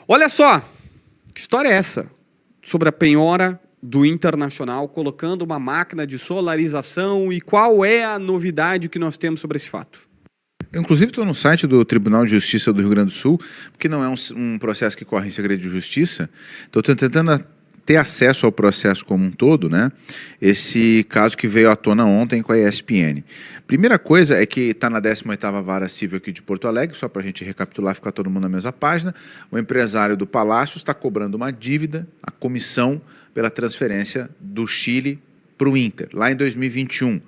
Olha só, que história é essa? Sobre a penhora do Internacional, colocando uma máquina de solarização, e qual é a novidade que nós temos sobre esse fato? Eu, inclusive, estou no site do Tribunal de Justiça do Rio Grande do Sul, porque não é um processo que corre em segredo de justiça. Estou tentando ter acesso ao processo como um todo, né? Esse caso que veio à tona ontem com a ESPN. Primeira coisa é que está na 18ª Vara Civil aqui de Porto Alegre, só para a gente recapitular, ficar todo mundo na mesma página. O empresário do Palácio está cobrando uma dívida, a comissão, pela transferência do Chile para o Inter, lá em 2021.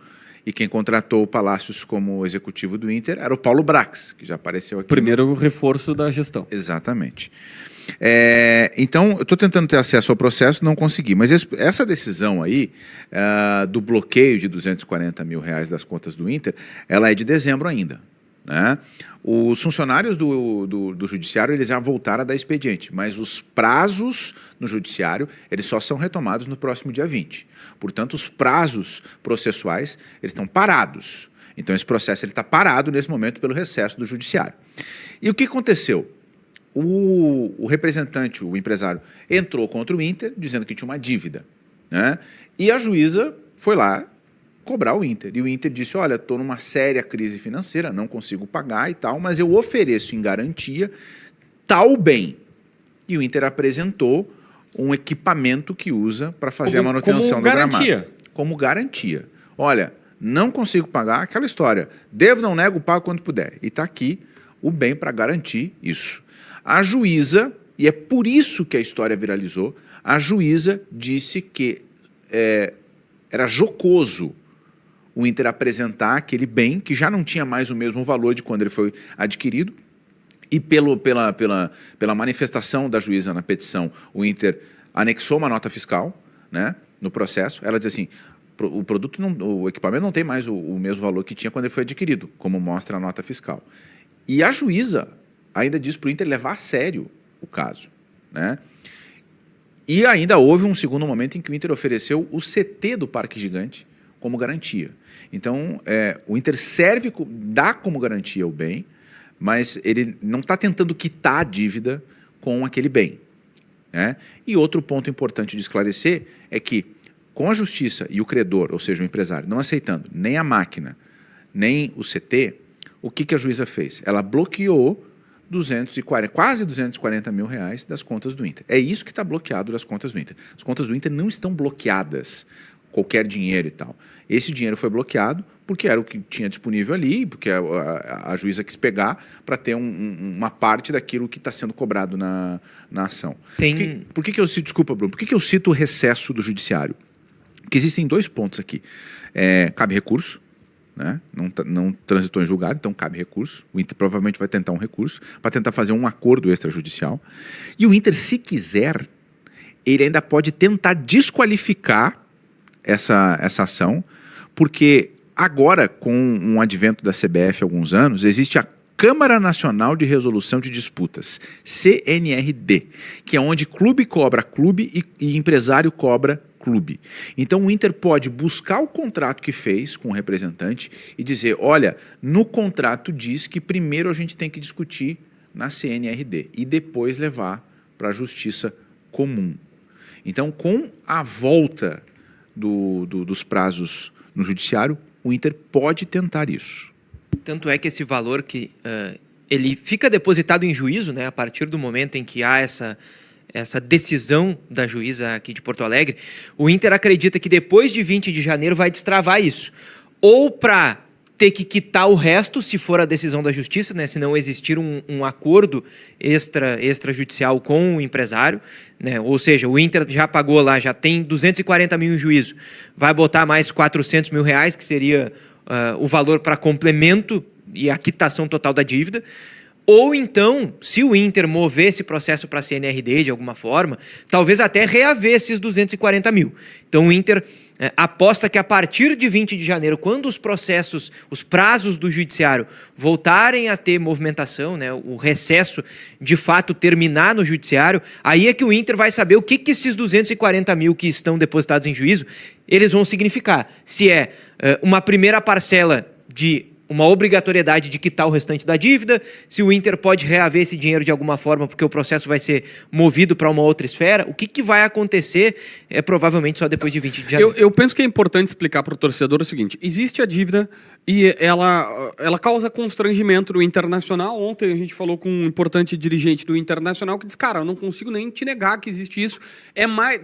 E quem contratou o Palácios como executivo do Inter era o Paulo Brax, que já apareceu aqui. Primeiro reforço da gestão. Exatamente. Então, eu estou tentando ter acesso ao processo, não consegui. Mas essa decisão aí, do bloqueio de R$240 mil das contas do Inter, ela é de dezembro ainda, né? Os funcionários do judiciário, eles já voltaram a dar expediente, mas os prazos no judiciário, eles só são retomados no próximo dia 20. Portanto, os prazos processuais, eles estão parados. Então, esse processo está parado nesse momento pelo recesso do judiciário. E o que aconteceu? O representante, o empresário, entrou contra o Inter, dizendo que tinha uma dívida, né? E a juíza foi lá cobrar o Inter. E o Inter disse, olha, estou numa séria crise financeira, não consigo pagar e tal, mas eu ofereço em garantia tal bem. E o Inter apresentou um equipamento que usa para fazer a manutenção do gramado. Como garantia. Olha, não consigo pagar, aquela história. Devo, não nego, pago quando puder. E está aqui o bem para garantir isso. A juíza, e é por isso que a história viralizou, a juíza disse que era jocoso o Inter apresentar aquele bem que já não tinha mais o mesmo valor de quando ele foi adquirido, e pela manifestação da juíza na petição, o Inter anexou uma nota fiscal, né, no processo. Ela diz assim, o equipamento não tem mais o mesmo valor que tinha quando ele foi adquirido, como mostra a nota fiscal. E a juíza ainda diz para o Inter levar a sério o caso, né? E ainda houve um segundo momento em que o Inter ofereceu o CT do Parque Gigante como garantia. Então, o Inter dá como garantia o bem, mas ele não está tentando quitar a dívida com aquele bem, né? E outro ponto importante de esclarecer é que, com a justiça e o credor, ou seja, o empresário, não aceitando nem a máquina, nem o CT, o que a juíza fez? Ela bloqueou quase 240 mil das contas do Inter. É isso que está bloqueado das contas do Inter. As contas do Inter não estão bloqueadas, qualquer dinheiro e tal. Esse dinheiro foi bloqueado porque era o que tinha disponível ali, porque a juíza quis pegar para ter uma parte daquilo que está sendo cobrado na ação. Por que eu cito, desculpa, Bruno, por que eu cito o recesso do judiciário? Porque existem dois pontos aqui. Cabe recurso, né? Não transitou em julgado, então cabe recurso. O Inter provavelmente vai tentar um recurso para tentar fazer um acordo extrajudicial. E o Inter, se quiser, ele ainda pode tentar desqualificar essa ação, porque agora, com um advento da CBF há alguns anos, existe a Câmara Nacional de Resolução de Disputas, CNRD, que é onde clube cobra clube e empresário cobra clube. Então o Inter pode buscar o contrato que fez com o representante e dizer, olha, no contrato diz que primeiro a gente tem que discutir na CNRD e depois levar para a justiça comum. Então, com a volta dos prazos no judiciário, o Inter pode tentar isso. Tanto é que esse valor que ele fica depositado em juízo, né, a partir do momento em que há essa decisão da juíza aqui de Porto Alegre, o Inter acredita que depois de 20 de janeiro vai destravar isso. Ou para ter que quitar o resto, se for a decisão da justiça, né, se não existir um acordo extrajudicial com o empresário, né, ou seja, o Inter já pagou lá, já tem 240 mil em juízo, vai botar mais 400 mil que seria o valor para complemento e a quitação total da dívida. Ou então, se o Inter mover esse processo para a CNRD de alguma forma, talvez até reaver esses 240 mil. Então o Inter aposta que a partir de 20 de janeiro, quando os prazos do judiciário voltarem a ter movimentação, né, o recesso de fato terminar no judiciário, aí é que o Inter vai saber o que esses 240 mil que estão depositados em juízo, eles vão significar. Se é uma primeira parcela de uma obrigatoriedade de quitar o restante da dívida, se o Inter pode reaver esse dinheiro de alguma forma, porque o processo vai ser movido para uma outra esfera. O que vai acontecer provavelmente só depois de 20 de janeiro. Eu penso que é importante explicar para o torcedor o seguinte: existe a dívida e ela causa constrangimento no Internacional. Ontem a gente falou com um importante dirigente do Internacional que disse, cara, eu não consigo nem te negar que existe isso.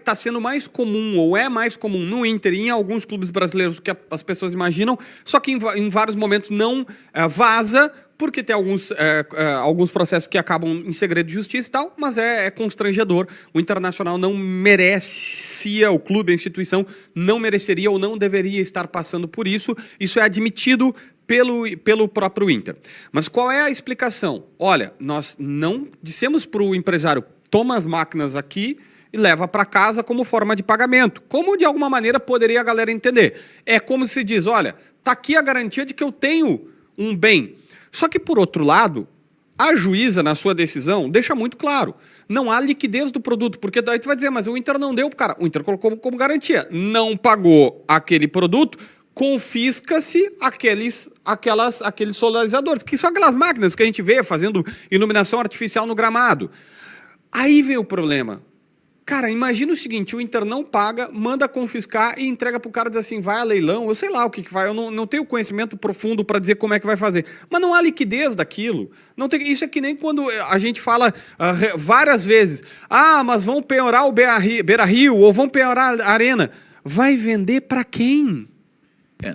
Tá sendo mais comum, ou é mais comum no Inter e em alguns clubes brasileiros que as pessoas imaginam, só que em vários momentos não vaza, porque tem alguns processos que acabam em segredo de justiça e tal, mas é constrangedor. O Internacional não merecia, o clube, a instituição, não mereceria ou não deveria estar passando por isso. Isso é admitido pelo próprio Inter. Mas qual é a explicação? Olha, nós não dissemos para o empresário, toma as máquinas aqui e leva para casa como forma de pagamento. Como, de alguma maneira, poderia a galera entender? É como se diz, olha, tá aqui a garantia de que eu tenho um bem. Só que, por outro lado, a juíza, na sua decisão, deixa muito claro, não há liquidez do produto, porque daí tu vai dizer, mas o Inter não deu, cara, o Inter colocou como garantia, não pagou aquele produto, confisca-se aqueles solarizadores, que são aquelas máquinas que a gente vê fazendo iluminação artificial no gramado. Aí vem o problema. Cara, imagina o seguinte, o Inter não paga, manda confiscar e entrega pro cara e diz assim, vai a leilão, eu sei lá o que vai, eu não tenho conhecimento profundo para dizer como é que vai fazer. Mas não há liquidez daquilo. Não tem, isso é que nem quando a gente fala várias vezes, mas vão penhorar o Beira-Rio ou vão penhorar a Arena. Vai vender para quem?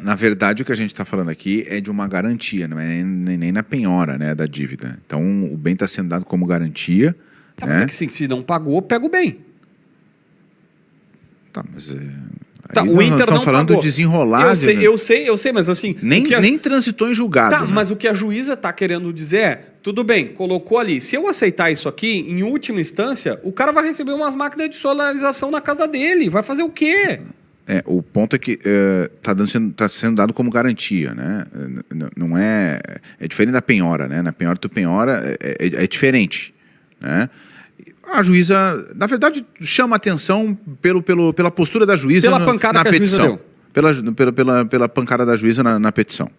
Na verdade, o que a gente está falando aqui é de uma garantia, não é nem na penhora, né, da dívida. Então, o bem está sendo dado como garantia. Mas é que se não pagou, pega o bem. Tá, mas o Inter estamos não falando pagou. De desenrolar. Eu sei, mas assim... Nem transitou em julgado. Tá, né? mas o que a juíza está querendo dizer é, tudo bem, colocou ali, se eu aceitar isso aqui, em última instância, o cara vai receber umas máquinas de solarização na casa dele, vai fazer o quê? O ponto é que tá sendo dado como garantia, né? Não é diferente da penhora, né? Na penhora tu penhora é diferente, né? A juíza, na verdade, chama atenção pela postura da juíza pela pancada na que petição. A juíza deu. Pela pancada da juíza na petição.